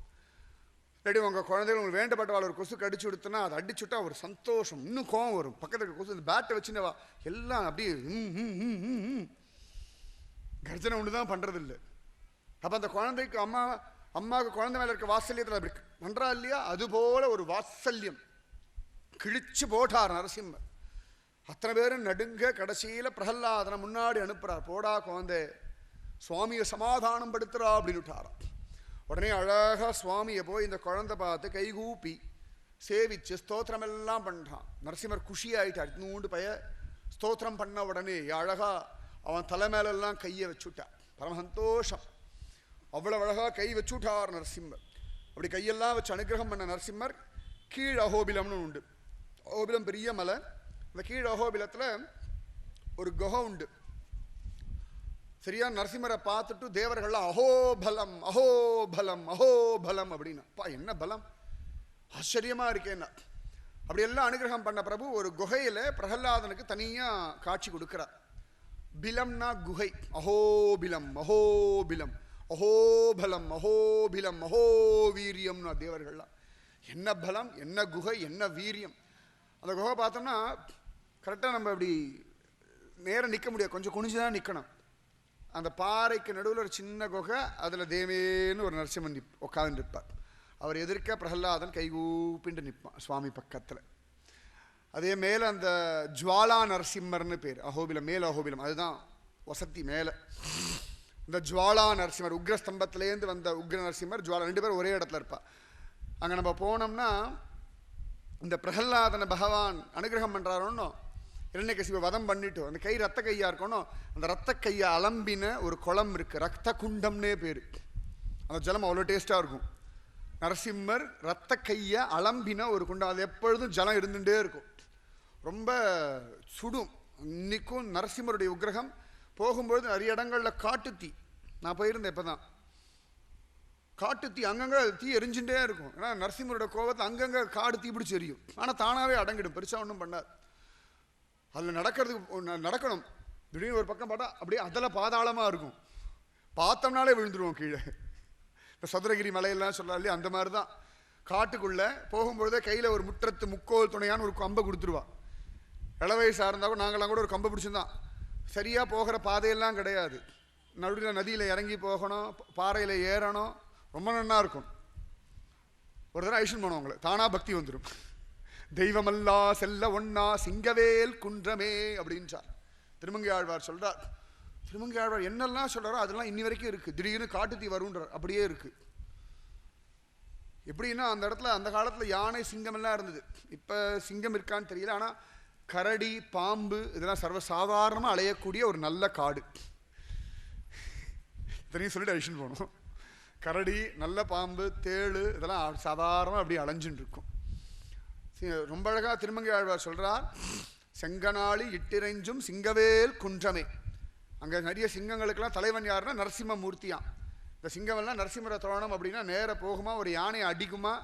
இல்லாட்டி உங்கள் குழந்தைகள் உங்களுக்கு வேண்டப்பட்டவாள் ஒரு கொசு கடிச்சு கொடுத்தனா அதை அடிச்சுட்டா ஒரு சந்தோஷம், இன்னும் கோபம் வரும். பக்கத்தில் கொசு இந்த பேட்டை வச்சுன்னவா எல்லாம் அப்படியே கர்ஜனை ஒன்று தான் பண்ணுறதில்லை. அப்போ அந்த குழந்தைக்கு அம்மாவுக்கு குழந்தை மேலே இருக்க வாத்சல்யத்தில் அப்படி பண்ணுறா இல்லையா, அதுபோல ஒரு வாத்சல்யம் கிழிச்சு போட்டார் நரசிம்மர். அத்தனை பேரும் நடுங்க. கடைசியில் பிரகல்லாதனை முன்னாடி அனுப்புகிறார். போடா குழந்தை, சுவாமியை சமாதானம் படுத்துறா அப்படின்னு விட்டாராம். உடனே அழகாக சுவாமியை போய் இந்த குழந்தை பார்த்து கைகூப்பி சேவிச்சு ஸ்தோத்திரம் எல்லாம் பண்ணுறான். நரசிம்மர் குஷியாயிட்டார். நூண்டு பய ஸ்தோத்திரம் பண்ண உடனே அழகா அவன் தலை மேலெல்லாம் கையை வச்சுட்டார். பரம சந்தோஷம். அவ்வளோ அழகாக கை வச்சுட்டார் நரசிம்மர். அப்படி கையெல்லாம் வச்சு அனுகிரகம் பண்ண நரசிம்மர் கீழ் அஹோபிலம்னு உண்டு. அஹோபிலம் பெரிய மலை. அந்த கீழ் அஹோபிலத்தில் ஒரு குகை உண்டு. சரியா நரசிம்மரை பார்த்துட்டு தேவர்கள்லாம் அஹோபலம் அஹோபலம் அஹோபலம் அப்படின்னா, அப்பா என்ன பலம், ஆச்சரியமா இருக்கேன்னா. அப்படி எல்லாம் அனுகிரகம் பண்ண பிரபு ஒரு குகையில பிரகல்லாதனுக்கு தனியா காட்சி கொடுக்கிறார். பிலம்னா குகை, அஹோபிலம் அஹோபிலம் அஹோபலம் அஹோபிலம் அஹோவீரியம்னா தேவர்கள்லாம். என்ன பலம், என்ன குகை, என்ன வீரியம். அந்த குகை பார்த்தோம்னா கரெக்டாக நம்ம அப்படி நேரம் நிற்க முடியாது, கொஞ்சம் குனிஞ்சுதான் நிற்கணும். அந்த பாறைக்கு நடுவில் ஒரு சின்ன குகை, அதில் தேவேன்னு ஒரு நரசிம்மன் உட்காந்து நிற்பார். அவர் எதிர்க்க பிரகல்லாதன் கைகூப்பிண்டு நிற்பான் சுவாமி பக்கத்தில். அதே மேலே அந்த ஜுவாலா நரசிம்மர்னு பேர், அஹோபிலம் மேல் அஹோபிலம், அதுதான் வசதி மேலே. இந்த ஜுவாலா நரசிம்மர் உக்ரஸ்தம்பத்திலேருந்து வந்த உக்ர நரசிம்மர் ஜுவாலா 2 பேரும் ஒரே இடத்துல இருப்பா. அங்கே நம்ம போனோம்னா இந்த பிரகல்லாதனை பகவான் அனுகிரகம் பண்ணுறாரோன்னு இரண்யகசிபை வதம் பண்ணிட்டு அந்த கை ரத்த கையா இருக்கணும். அந்த ரத்த கையை அலம்பின ஒரு குளம் இருக்கு, ரத்த குண்டம்னே பேரு. அந்த ஜலம் அவ்வளோ டேஸ்டாக இருக்கும். நரசிம்மர் ரத்த கையை அலம்பின ஒரு குண்டம், அது எப்பொழுதும் ஜலம் இருந்துகிட்டே இருக்கும், ரொம்ப சுடும். இன்னைக்கும் நரசிம்மருடைய உக்கிரகம் போகும்பொழுது நிறைய இடங்களில் காட்டுத்தீ, நான் போயிருந்தேன் இப்போ தான், காட்டுத்தீ அங்கங்கே தீ எரிஞ்சுட்டே இருக்கும். ஏன்னா நரசிம்மருடைய கோபத்தை அங்கங்கே காடு தீ பிடிச்சி எரியும். ஆனால் தானாகவே அடங்கிடும், பெருசாக ஒன்றும் பண்ணாது. அதில் நடக்கணும். திடீர்னு ஒரு பக்கம் பார்த்தா அப்படியே அதில் பாதாளமாக இருக்கும், பார்த்தோம்னாலே விழுந்துருவோம் கீழே. இந்த சதுரகிரி மலையெல்லாம் சொல்லலாம் இல்லையா, அந்த மாதிரி தான். காட்டுக்குள்ளே போகும்பொழுதே கையில் ஒரு முற்றத்து முக்கோல் துணையான்னு ஒரு கம்பை கொடுத்துருவா. இளவயசாக இருந்தாலும் நாங்களாம் கூட ஒரு கம்பை பிடிச்சிருந்தான். சரியாக போகிற பாதையெல்லாம் கிடையாது, நடுவில் நதியில் இறங்கி போகணும், பாறையில் ஏறணும், ரொம்ப நன்னா இருக்கும். ஒரு தடவை ஐஷன் பண்ணுவோம், உங்களை தானாக பக்தி வந்துடும். தெய்வமல்லா செல்ல ஒன்னா சிங்கவேல் குன்றமே அப்படின்றார் திருமங்கை ஆழ்வார் சொல்றார். திருமங்கை ஆழ்வார் என்னெல்லாம் சொல்றாரோ அதெல்லாம் இன்னி வரைக்கும் இருக்கு. திடீர்னு காட்டுத்தீ வருன்றார், அப்படியே இருக்கு. எப்படின்னா அந்த இடத்துல அந்த காலத்தில் யானை சிங்கம் எல்லாம் இருந்தது. இப்போ சிங்கம் இருக்கான்னு தெரியல, ஆனால் கரடி பாம்பு இதெல்லாம் சர்வசாதாரணமாக அலையக்கூடிய ஒரு நல்ல காடு. இத்தனையும் சொல்லிட்டு ஐஷன் போகணும். கரடி, நல்ல பாம்பு, தேளு இதெல்லாம் சாதாரணமாக அப்படி அலைஞ்சுன்னு இருக்கும். ரொம்ப அழகாக திருமங்கை ஆழ்வார் சொல்கிறார், செங்கனாளி இட்டிரைஞ்சும் சிங்கவேல் குன்றமே. அங்கே நிறைய சிங்கங்களுக்கெல்லாம் தலைவன் யாருன்னா நரசிம்ம மூர்த்தியான். இந்த சிங்கமெல்லாம் நரசிம்மரை தோழணும் அப்படின்னா நேராக போகுமா, ஒரு யானையை அடிக்குமா,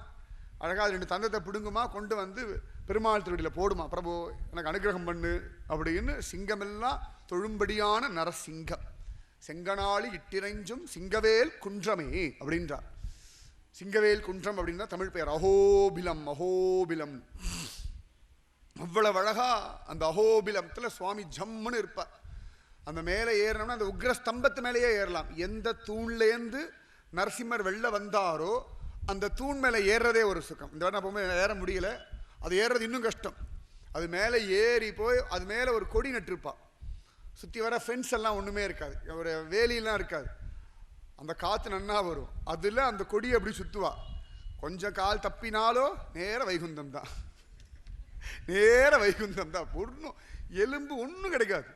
அழகாக 2 தந்தத்தை பிடுங்குமா, கொண்டு வந்து பெருமாள் திருடியில் போடுமா, பிரபு எனக்கு அனுகிரகம் பண்ணு அப்படின்னு சிங்கமெல்லாம் தொழும்படியான நரசிங்கம். செங்கனாளி இட்டிரைஞ்சும் சிங்கவேல் குன்றமே அப்படின்றார். சிங்கவேல் குன்றம் அப்படின்னா தமிழ் பெயர். அஹோபிலம், அஹோபிலம். அவ்வளவு அழகா அந்த அஹோபிலத்தில் சுவாமி ஜம்முன்னு இருப்பார். அந்த மேலே ஏறினோம்னா அந்த உக்ர ஸ்தம்பத்து மேலேயே ஏறலாம். எந்த தூண்லேருந்து நரசிம்மர் வெளில வந்தாரோ அந்த தூண் மேலே ஏறுறதே ஒரு சுகம். இந்த வாரம் அப்போ ஏற முடியல, அது ஏறுறது இன்னும் கஷ்டம். அது மேலே ஏறி போய் அது மேலே ஒரு கொடி நட்டிருப்பா. சுற்றி வர ஃபென்ஸ் எல்லாம் ஒன்றுமே இருக்காது, ஒரு வேலியெல்லாம் இருக்காது. அந்த காற்று நன்னா வரும். அதில் அந்த கொடியை அப்படி சுற்றுவா. கொஞ்சம் கால் தப்பினாலோ நேர வைகுந்தம் தான், நேர வைகுந்தம் தான். ஒன்றும் எலும்பு ஒன்றும் கிடைக்காது.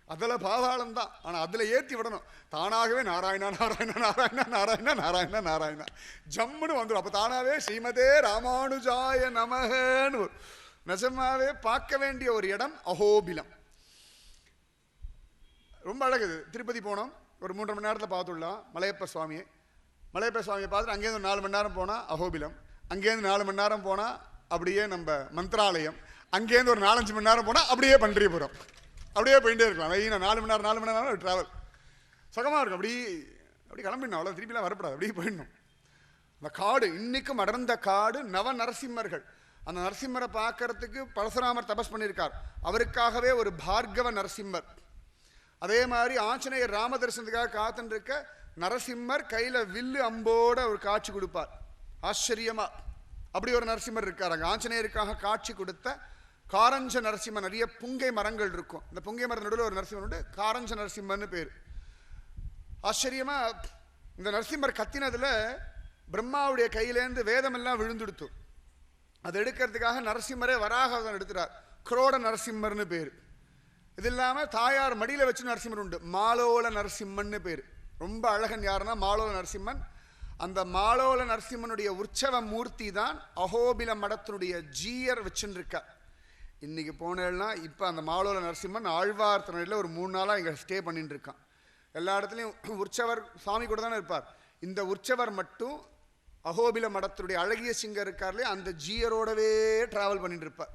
அதில் பாதாளம் தான். ஆனால் அதில் ஏற்றி விடணும். தானாகவே நாராயணா நாராயணா நாராயணா நாராயணா நாராயணா நாராயணா ஜம்முன்னு வந்துடும். அப்போ தானாகவே ஸ்ரீமதே ராமானுஜாய நமகன்னு. நிஜமாவே பார்க்க வேண்டிய ஒரு இடம் அஹோபிலம். ரொம்ப அழகுது. திருப்பதி போனோம், ஒரு 3.5 மணி நேரத்தில் பார்த்துடலாம் மலையப்ப சுவாமியை. மலையப்ப சுவாமியை பார்த்துட்டு அங்கேருந்து ஒரு 4 மணி நேரம் போனால் அஹோபிலம், அங்கேருந்து 4 மணி நேரம் போனால் அப்படியே நம்ம மந்திராலயம், அங்கேருந்து ஒரு 4-5 மணி நேரம் போனால் அப்படியே பன்றியபுரம். அப்படியே போயிட்டே இருக்கலாம். வெயினா 4 மணி நேரம் ட்ராவல் சுகமாக இருக்கும். அப்படி கிளம்பிடணும், அவ்வளோ திருப்பிலாம் வரப்படாது, அப்படியே போயிடணும். அந்த காடு இன்னைக்கும் அடர்ந்த காடு, நவ நரசிம்மர்கள். அந்த நரசிம்மரை பார்க்கறதுக்கு பரசுராமர் தபஸ் பண்ணியிருக்கார். அவருக்காகவே ஒரு பார்கவ நரசிம்மர். அதே மாதிரி ஆஞ்சநேயர் ராம தரிசனத்துக்காக காத்துன்னு இருக்க நரசிம்மர் கையில் வில்லு அம்போட ஒரு காட்சி கொடுப்பார். ஆச்சரியமா அப்படி ஒரு நரசிம்மர் இருக்கார். அங்கே ஆஞ்சநேயருக்காக காட்சி கொடுத்த காரஞ்ச நரசிம்மன். நிறைய புங்கை மரங்கள் இருக்கும். இந்த புங்கை மரம் நடுவில் ஒரு நரசிம்மன் உண்டு, காரஞ்ச நரசிம்மன்னு பேர். ஆச்சரியமா இந்த நரசிம்மர் கத்தினதுல பிரம்மாவுடைய கையிலேருந்து வேதமெல்லாம் விழுந்துடுத்து. அதை எடுக்கிறதுக்காக நரசிம்மரே வராகவதன் எடுத்துட்டார். குரோட நரசிம்மர்னு பேர். இது இல்லாமல் தாயார் மடியில் வச்சு நரசிம்மர் உண்டு, மாலோல நரசிம்மன்னு பேர். ரொம்ப அழகன் யாருன்னா மாலோல நரசிம்மன். அந்த மாலோல நரசிம்மனுடைய உற்சவ மூர்த்தி தான் அஹோபில மடத்தினுடைய ஜீயர் வச்சுன்னு இருக்கார். இன்னைக்கு போனேன்னா இப்போ அந்த மாலோல நரசிம்மன் ஆழ்வார் திருநெல்வேலியில் ஒரு 3 நாளாக இங்கே ஸ்டே பண்ணிட்டு இருக்கான். எல்லா இடத்துலையும் உற்சவர் சாமி கூட தானே இருப்பார். இந்த உற்சவர் மட்டும் அஹோபில மடத்தினுடைய அழகிய சிங்கர் இருக்கார்லையே அந்த ஜீயரோடவே டிராவல் பண்ணிட்டு இருப்பார்.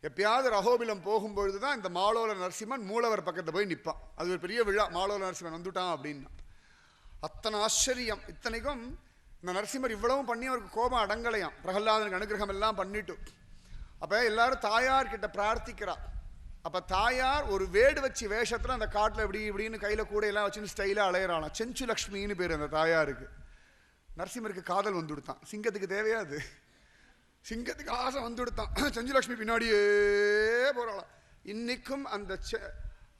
எப்பயாவது அஹோபிலம் போகும்பொழுது தான் இந்த மாலோல நரசிம்மன் மூலவர் பக்கத்தில் போய் நிற்பான். அது ஒரு பெரிய விழா, மாலோல நரசிம்மன் வந்துட்டான் அப்படின்னா. அத்தனை ஆச்சரியம். இத்தனைக்கும் இந்த நரசிம்மர் இவ்வளவும் பண்ணி அவருக்கு கோபம் அடங்கலையாம். பிரகலாதனுக்கு அனுகிரகம் எல்லாம் பண்ணிட்டு அப்போ எல்லாரும் தாயார்கிட்ட பிரார்த்திக்கிறா. அப்போ தாயார் ஒரு வேடு வச்சு வேஷத்தில் அந்த காட்டில் இப்படின்னு கையில் கூடையெல்லாம் வச்சுன்னு ஸ்டைலாக அலையிறாளாம். செஞ்சு லக்ஷ்மின்னு பேர் அந்த தாயாருக்கு. நரசிம்மருக்கு காதல் வந்து கொடுத்தான். சிங்கத்துக்கு தேவையாது, சிங்கத்துக்கு ஆசை வந்து கொடுத்தான். செஞ்சு லக்ஷ்மி பின்னாடியே போகிறாளாம். இன்னைக்கும்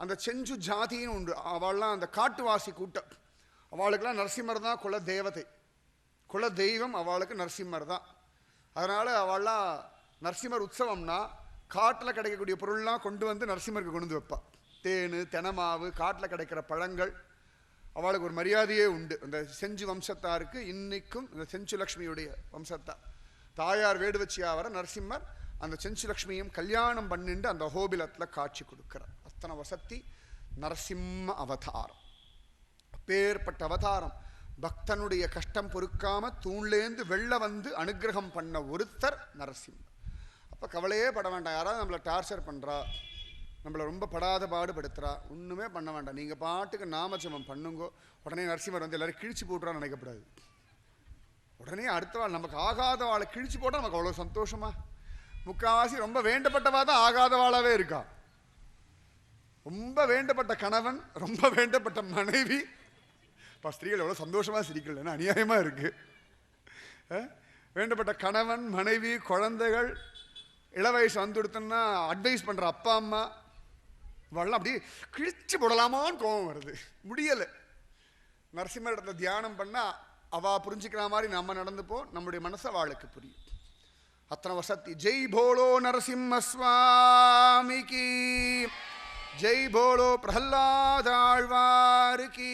அந்த செஞ்சு ஜாதின்னு உண்டு. அவள்லாம் அந்த காட்டுவாசி கூட்டம். அவளுக்கெல்லாம் நரசிம்மர் தான் குல தேவதை, குல தெய்வம் அவளுக்கு நரசிம்மர் தான். அதனால் அவள்லாம் நரசிம்மர் உற்சவம்னா காட்டில் கிடைக்கக்கூடிய பொருள்லாம் கொண்டு வந்து நரசிம்மருக்கு கொண்டு வந்து வைப்பாள். தேன், தெனமாவு, காட்டில் கிடைக்கிற பழங்கள். அவளுக்கு ஒரு மரியாதையே உண்டு. அந்த செஞ்சு வம்சத்தாருக்கு இன்னைக்கும் இந்த செஞ்சு லக்ஷ்மியுடைய வம்சத்தார் தாயார் வேடு வச்சியா வர நரசிம்மர் அந்த செஞ்சு லக்ஷ்மியும் கல்யாணம் பண்ணிட்டு அந்த அஹோபிலத்தில் காட்சி கொடுக்கிறார். அத்தனை வசத்தி நரசிம்ம அவதாரம். பேர்பட்ட அவதாரம். பக்தனுடைய கஷ்டம் பொறுக்காம தூண்லேந்து வெள்ள வந்து அனுகிரகம் பண்ண ஒருத்தர் நரசிம்மர். அப்போ கவலையே பட வேண்டாம். யாராவது நம்மளை டார்ச்சர் பண்ணுறா, நம்மளை ரொம்ப படாத பாடுபடுத்துறா, ஒன்றுமே பண்ண வேண்டாம். நீங்கள் பாட்டுக்கு நாமஜபம் பண்ணுங்கோ. உடனே நரசிம்மர் வந்து எல்லாரும் கிழிச்சு போட்டுறான்னு நினைக்கப்படாது. உடனே அடுத்த வாழ் நமக்கு ஆகாத வாழை கிழிச்சு போட்டால் நமக்கு அவ்வளோ சந்தோஷமா. முக்கால்வாசி ரொம்ப வேண்டப்பட்டவா தான் ஆகாதவாளாவே இருக்கா. ரொம்ப வேண்டப்பட்ட கணவன், ரொம்ப வேண்டப்பட்ட மனைவி. இப்போ ஸ்திரீகள் எவ்வளோ சந்தோஷமாக சிரிக்கலன்னா அநியாயமாக இருக்குது. வேண்டப்பட்ட கணவன், மனைவி, குழந்தைகள், இளவயசு வந்துடுத்துன்னா அட்வைஸ் பண்ணுற அப்பா அம்மா, இவெல்லாம் அப்படி கிழிச்சு போடலாமான்னு கோபம் வருது, முடியலை. நரசிம்மர் இடத்துல தியானம் பண்ணால் அவள் புரிஞ்சுக்கிற மாதிரி நம்ம நடந்துப்போம். நம்முடைய மனசை அவளுக்கு புரியும். அத்தனை வசதி. ஜெய் போலோ நரசிம்ம சுவாமிக்கு, ஜெய் போலோ பிரஹ்லாதாழ்வாருக்கு.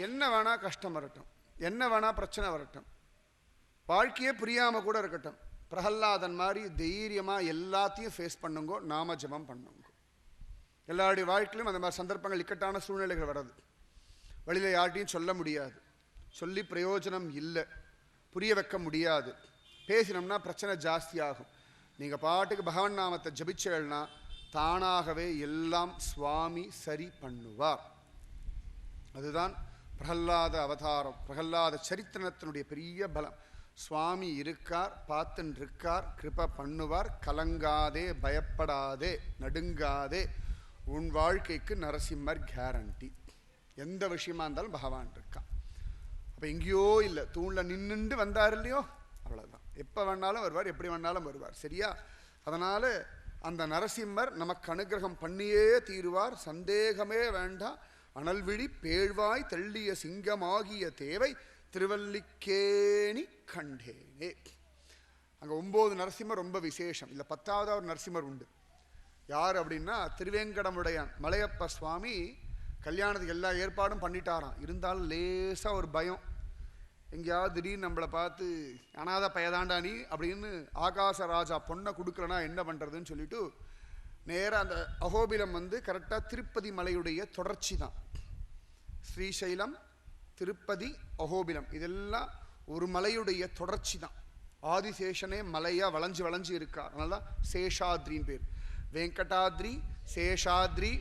என்ன வேணா கஷ்டம் வரட்டும், என்ன வேணா பிரச்சனை வரட்டும், வாழ்க்கையே புரியாமல் கூட இருக்கட்டும், பிரஹ்லாதன் மாதிரி தைரியமாக எல்லாத்தையும் ஃபேஸ் பண்ணுங்கோ. நாம ஜபம் பண்ணுங்க. எல்லாருடைய வாழ்க்கையிலும் அந்த மாதிரி சந்தர்ப்பங்கள், இக்கட்டான சூழ்நிலைகள் வர்றது. வழியில் யார்கிட்டையும் சொல்ல முடியாது, சொல்லி பிரயோஜனம் இல்லை, புரிய வைக்க முடியாது. பேசினோம்னா பிரச்சனை ஜாஸ்தியாகும். நீங்கள் பாட்டுக்கு பகவன் நாமத்தை ஜபிச்சேன்னா தானாகவே எல்லாம் சுவாமி சரி பண்ணுவார். அதுதான் பிரகல்லாத அவதாரம், பிரகல்லாத சரித்திரத்தினுடைய பெரிய பலம். சுவாமி இருக்கார், பார்த்துன்னு இருக்கார், கிருபை பண்ணுவார். கலங்காதே, பயப்படாதே, நடுங்காதே, உன் வாழ்க்கைக்கு நரசிம்மர் கேரண்டி. எந்த விஷயமா இருந்தாலும் பகவான் இருக்கான். அப்போ எங்கேயோ இல்லை, தூணில் நின்றுண்டு வந்தார் இல்லையோ, அவ்வளோதான். எப்போ வேணாலும் வருவார், எப்படி வேணாலும் வருவார். சரியா? அதனால் அந்த நரசிம்மர் நமக்கு அனுகிரகம் பண்ணியே தீருவார், சந்தேகமே வேண்டாம். அனல்விழி பேழ்வாய் தள்ளிய சிங்கமாகிய தேவை திருவல்லிக்கேணி கண்டேனே. அங்கே 9 நரசிம்மர் ரொம்ப விசேஷம். இல்லை 10வது ஒரு நரசிம்மர் உண்டு. யார் அப்படின்னா திருவேங்கடமுடையான் மலையப்ப சுவாமி. கல்யாணத்துக்கு எல்லா ஏற்பாடும் பண்ணிட்டாராம். இருந்தாலும் லேசாக ஒரு பயம், எங்கேயாவது திடீர்னு நம்மளை பார்த்து அனாத பயதாண்டா நீ அப்படின்னு ஆகாச ராஜா பொண்ணை கொடுக்கலனா என்ன பண்ணுறதுன்னு சொல்லிட்டு நேராக அந்த அகோபிலம் கரெக்டாக திருப்பதி மலையுடைய தொடர்ச்சி தான். ஸ்ரீசைலம், திருப்பதி, அகோபிலம் இதெல்லாம் ஒரு மலையுடைய தொடர்ச்சி தான். ஆதிசேஷனே மலையாக வளைஞ்சு வளைஞ்சு இருக்கார். அதனால தான் சேஷாத்ரின்னு பேர். வெங்கடாத்ரி, சேஷாத்ரி,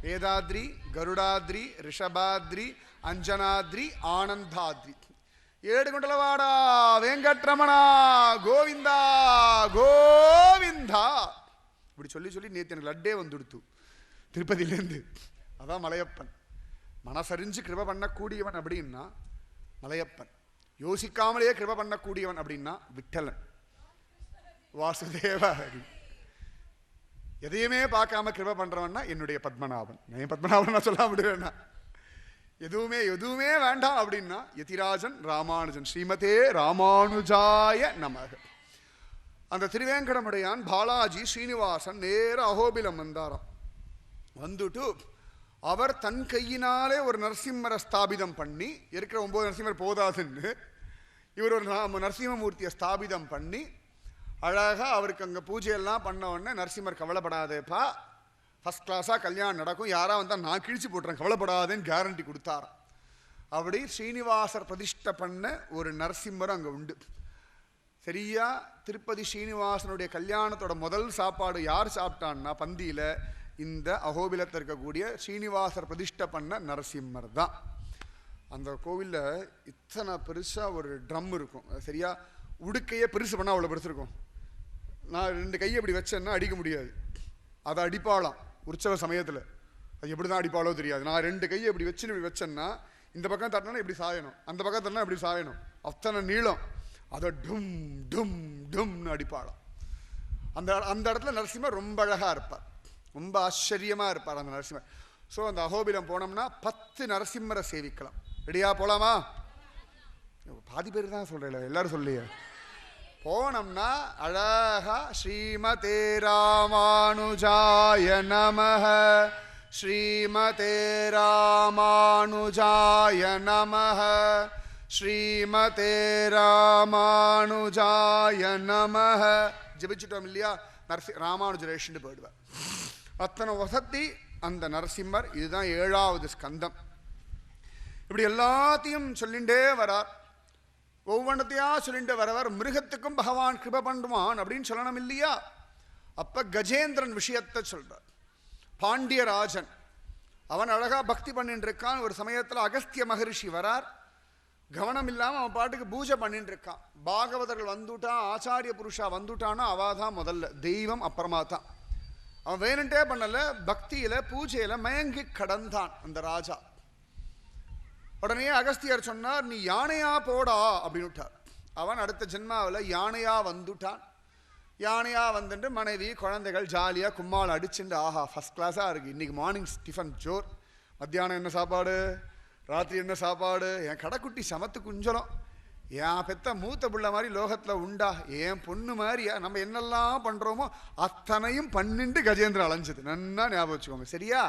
வேதாத்ரி, கருடாத்ரி, ரிஷபாத்ரி, அஞ்சனாத்ரி, ஆனந்தாத்ரி. 7 குண்டலவாடா வெங்கட்ரமணா கோவிந்தா கோவிந்தா இப்படி சொல்லி சொல்லி நேற்று எனக்கு லட்டே வந்துடுத்து திருப்பதியிலேருந்து. அதான் மலையப்பன். மனசறிஞ்சு கிருபை பண்ணக்கூடியவன் அப்படின்னா மலையப்பன். யோசிக்காமலேயே கிருபை பண்ணக்கூடியவன் அப்படின்னா விட்டலன், வாசுதேவ ஹரி. எதையுமே பார்க்காம கிருபை பண்றவன்னா என்னுடைய பத்மநாபன். என் பத்மநாபன் நான் சொல்ல விடுவேன்னா எதுவுமே வேண்டாம் அப்படின்னா யதிராஜன் ராமானுஜன். ஸ்ரீமதே ராமானுஜாய நமக. அந்த திருவேங்கடமுடையான் பாலாஜி ஸ்ரீனிவாசன் நேர அகோபிலம் வந்தாராம். வந்துட்டு அவர் தன் கையினாலே ஒரு நரசிம்மரை ஸ்தாபிதம் பண்ணி, இருக்கிற 9 நரசிம்மர் போதாதுன்னு இவர் ஒரு நரசிம்மமூர்த்தியை ஸ்தாபிதம் பண்ணி அழகாக அவருக்கு அங்கே பூஜையெல்லாம் பண்ண உடனே நரசிம்மர் கவலைப்படாதேப்பா, ஃபஸ்ட் கிளாஸாக கல்யாணம் நடக்கும், யாராக வந்தால் நான் கிழிச்சு போட்டுறேன், கவலைப்படாதேன்னு கேரண்டி கொடுத்தாராம். அப்படி ஸ்ரீனிவாசர் பிரதிஷ்டை பண்ண ஒரு நரசிம்மர் அங்கே உண்டு. சரியா திருப்பதி ஸ்ரீனிவாசனுடைய கல்யாணத்தோட முதல் சாப்பாடு யார் சாப்பிட்டான்னா பந்தியில் இந்த அகோபிலத்தில் இருக்கக்கூடிய ஸ்ரீனிவாசர் பிரதிஷ்டை பண்ண நரசிம்மர் தான். அந்த கோவிலில் இத்தனை பெருசாக ஒரு ட்ரம் இருக்கும். சரியா உடுக்கையே பெருசு பண்ணால் அவ்வளோ பெருசு இருக்கும். நான் 2 கையை இப்படி வச்சேன்னா அடிக்க முடியாது, அதை அடிப்பாளாம் உற்சவ சமயத்தில். அது எப்படி தான் அடிப்பாளோ தெரியாது. நான் 2 கையை இப்படி வச்சுன்னு இப்படி வச்சேன்னா இந்த பக்கம் தட்டினா இப்படி சாயணும், அந்த பக்கம் தட்டினா இப்படி சாயணும், அத்தனை நீளம். அதை டும் டும் டும்னு அடிப்பாளாம். அந்த இடத்துல நரசிம்மர் ரொம்ப அழகாக இருப்பார், ரொம்ப ஆச்சரியமாக இருப்பார் அந்த நரசிம்மர். ஸோ அந்த அகோபிலம் போனோம்னா 10 நரசிம்மரை சேவிக்கலாம். ரெடியாக போகலாமா? பாதி பேர் தான் சொல்கிறேன், எல்லாரும் சொல்லியே. போனோம்னா அழகா ஸ்ரீமதே ராமானுஜாய நமஹ, ஸ்ரீமதே ராமானுஜாய நமஹ, ஸ்ரீமதே ராமானுஜாய நமஹ ஜபிச்சுட்டோம் இல்லையா? ராமானுஜரேஷன் போயிடுவார். அத்தனை வசதி அந்த நரசிம்மர். இதுதான் 7வது ஸ்கந்தம். இப்படி எல்லாத்தையும் சொல்லிண்டே வரார். ஒவ்வொன்றத்தையா சொல்லிட்டு வரவர் மிருகத்துக்கும் பகவான் கிருபை பண்ணுவான் அப்படின்னு சொல்லணும் இல்லையா? அப்ப கஜேந்திரன் விஷயத்தை சொல்றார். பாண்டியராஜன் அவன் அழகா பக்தி பண்ணிட்டு இருக்கான். ஒரு சமயத்தில் அகஸ்திய மகரிஷி வரார். கவனம் இல்லாமல் அவன் பாட்டுக்கு பூஜை பண்ணிட்டு இருக்கான். பாகவதர்கள் வந்துட்டான், ஆச்சாரிய புருஷா வந்துட்டான்னா அவாதான் முதல்ல, தெய்வம் அப்புறமா தான். அவன் வேணுன்ட்டே பண்ணல, பக்தியில பூஜையில மயங்கி கடந்தான் அந்த ராஜா. உடனே அகஸ்தியர் சொன்னார், நீ யானையா போடா அப்படின்னு விட்டார். அவன் அடுத்த ஜென்மாவில் யானையா வந்துட்டான். யானையா வந்துட்டு மனைவி குழந்தைகள் ஜாலியாக கும்மாள் அடிச்சுட்டு ஆஹா ஃபஸ்ட் கிளாஸாக இருக்குது. இன்றைக்கி மார்னிங் டிஃபன் ஜோர், மத்தியானம் என்ன சாப்பாடு, ராத்திரி என்ன சாப்பாடு, என் கடைக்குட்டி சமத்து குஞ்சலம், என் பெத்த மூத்த பிள்ளை மாதிரி லோகத்தில் உண்டா, என் பொண்ணு மாதிரியா, நம்ம என்னெல்லாம் பண்ணுறோமோ அத்தனையும் பண்ணிட்டு கஜேந்திரன் அலைஞ்சது. நன்னா ஞாபகம் வச்சுக்கோங்க. சரியா?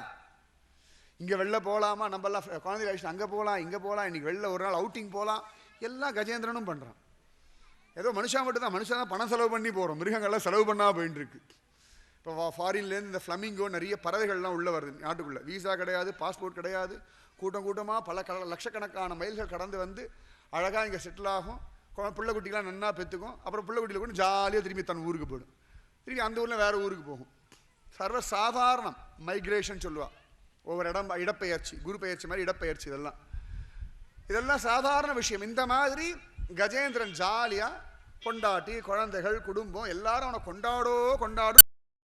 இங்கே வெளில போகலாமா, நம்மளாம் குழந்தைகள் அழைச்சிட்டு அங்கே போகலாம், இங்கே போகலாம், இன்றைக்கி வெளில ஒரு நாள் அவுட்டிங் போகலாம், எல்லாம் கஜேந்திரனும் பண்ணுறான். ஏதோ மனுஷன் மட்டும் தான், மனுஷன் தான் பணம் செலவு பண்ணி போகிறோம், மிருகங்கள்லாம் செலவு பண்ணால் போயின்னு இருக்கு. இப்போ ஃபாரின்லேருந்து இந்த ஃப்ளமிங்கோ நிறைய பறவைகள்லாம் உள்ளே வருது நாட்டுக்குள்ளே. வீசா கிடையாது, பாஸ்போர்ட் கிடையாது, கூட்டம் கூட்டமாக பல லட்சக்கணக்கான மைல்கள் கடந்து வந்து அழகாக இங்கே செட்டில் ஆகும். பிள்ளை குட்டிலாம் நன்னா பெற்றுக்கும். அப்புறம் பிள்ளை குட்டியில் கூட ஜாலியாக திரும்பி தன் ஊருக்கு போயிடும். திருப்பி அந்த ஊரில் வேறு ஊருக்கு போகும். சர்வசாதாரணம். மைக்ரேஷன் சொல்லுவா. ஒவ்வொரு இடம் இடப்பெயர்ச்சி, குரு பெயர்ச்சி மாதிரி இடப்பெயர்ச்சி. இதெல்லாம் சாதாரண விஷயம். இந்த மாதிரி கஜேந்திரன் ஜாலியாக பொண்டாட்டி குழந்தைகள் குடும்பம் எல்லாரும் அவனை கொண்டாடோ கொண்டாடும்.